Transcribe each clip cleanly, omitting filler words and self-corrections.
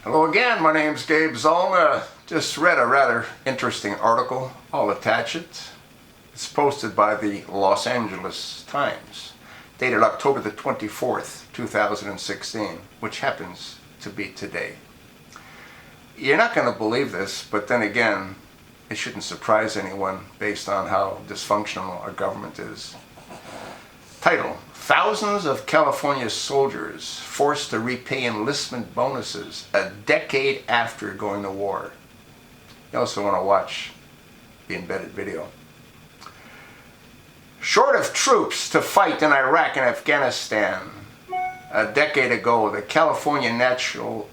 Hello again, my name's Gabe Zollner. Just read a rather interesting article. I'll attach it. It's posted by the Los Angeles Times, dated October the 24th, 2016, which happens to be today. You're not going to believe this, but then again, it shouldn't surprise anyone based on how dysfunctional our government is. Title: Thousands of California soldiers forced to repay enlistment bonuses a decade after going to war. You also want to watch the embedded video. Short of troops to fight in Iraq and Afghanistan, a decade ago, the California National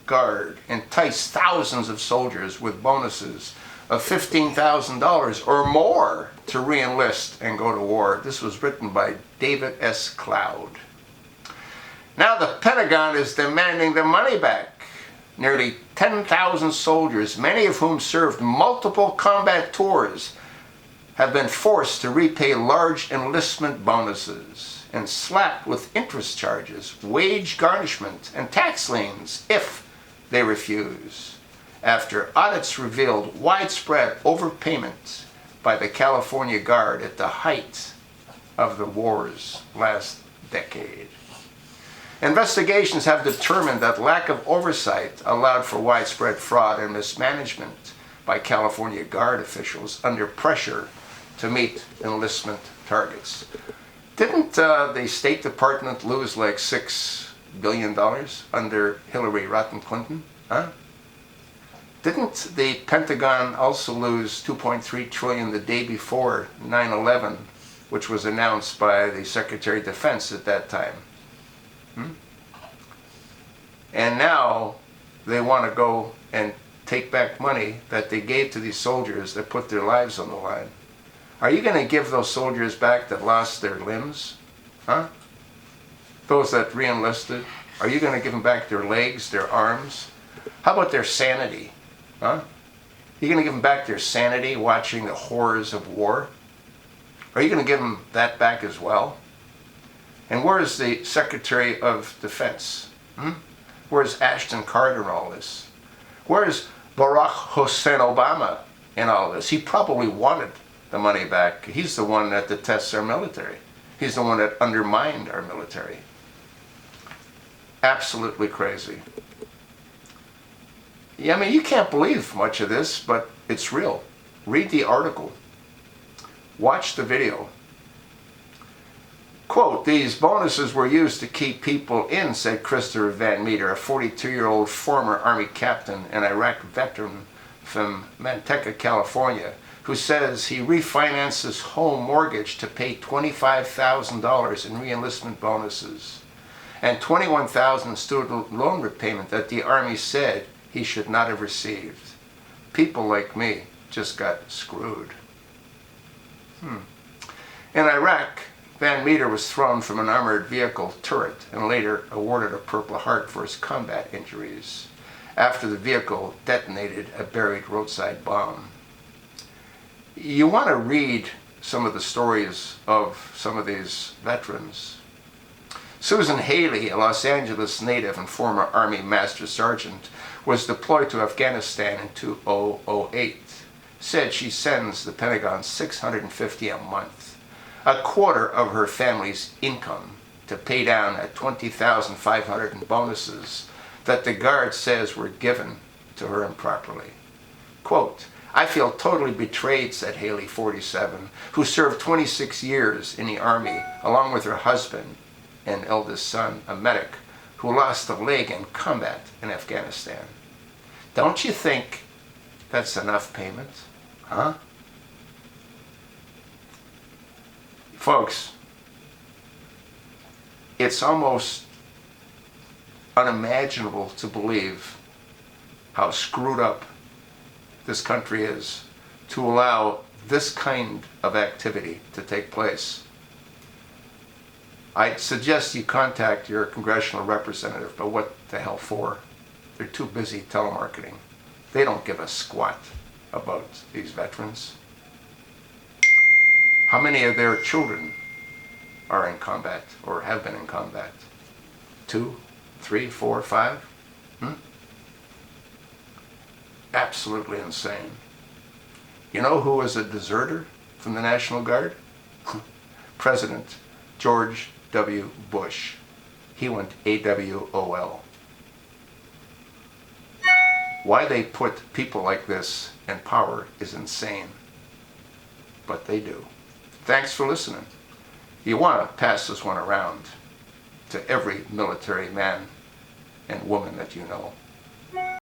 Guard enticed thousands of soldiers with bonuses of $15,000 or more to re-enlist and go to war. This was written by David S. Cloud. Now the Pentagon is demanding the money back. Nearly 10,000 soldiers, many of whom served multiple combat tours, have been forced to repay large enlistment bonuses and slapped with interest charges, wage garnishment, and tax liens if they refuse, after audits revealed widespread overpayment by the California Guard at the height of the war's last decade. Investigations have determined that lack of oversight allowed for widespread fraud and mismanagement by California Guard officials under pressure to meet enlistment targets. Didn't the State Department lose like $6 billion under Hillary Rodham Clinton? Huh? Didn't the Pentagon also lose $2.3 trillion the day before 9/11, which was announced by the Secretary of Defense at that time? And now they want to go and take back money that they gave to these soldiers that put their lives on the line. Are you going to give those soldiers back that lost their limbs? Huh? Those that re-enlisted? Are you going to give them back their legs, their arms? How about their sanity? Huh? Are you going to give them back their sanity watching the horrors of war? Are you going to give them that back as well? And where is the Secretary of Defense? Where's Ashton Carter in all this? Where's Barack Hussein Obama in all this? He probably wanted the money back. He's the one that detests our military. He's the one that undermined our military. Absolutely crazy. Yeah, I mean, you can't believe much of this, but it's real. Read the article. Watch the video. Quote, these bonuses were used to keep people in, said Christopher Van Meter, a 42-year-old former Army captain and Iraq veteran from Manteca, California, who says he refinanced his home mortgage to pay $25,000 in re-enlistment bonuses and $21,000 in student loan repayment that the Army said he should not have received. People like me just got screwed. In Iraq, Van Meter was thrown from an armored vehicle turret and later awarded a Purple Heart for his combat injuries after the vehicle detonated a buried roadside bomb. You want to read some of the stories of some of these veterans. Susan Haley, a Los Angeles native and former Army Master Sergeant, was deployed to Afghanistan in 2008, said she sends the Pentagon $650 a month, a quarter of her family's income, to pay down at $20,500 in bonuses that the Guard says were given to her improperly. Quote, I feel totally betrayed, said Haley, 47, who served 26 years in the Army along with her husband and eldest son, a medic, who lost a leg in combat in Afghanistan. Don't you think that's enough payment? Huh? Folks, it's almost unimaginable to believe how screwed up this country is to allow this kind of activity to take place. I suggest you contact your congressional representative, but what the hell for? They're too busy telemarketing. They don't give a squat about these veterans. How many of their children are in combat or have been in combat? 2, 3, 4, 5? Absolutely insane. You know who was a deserter from the National Guard? President George W. Bush. He went AWOL. Why they put people like this in power is insane. But they do. Thanks for listening. You want to pass this one around to every military man and woman that you know.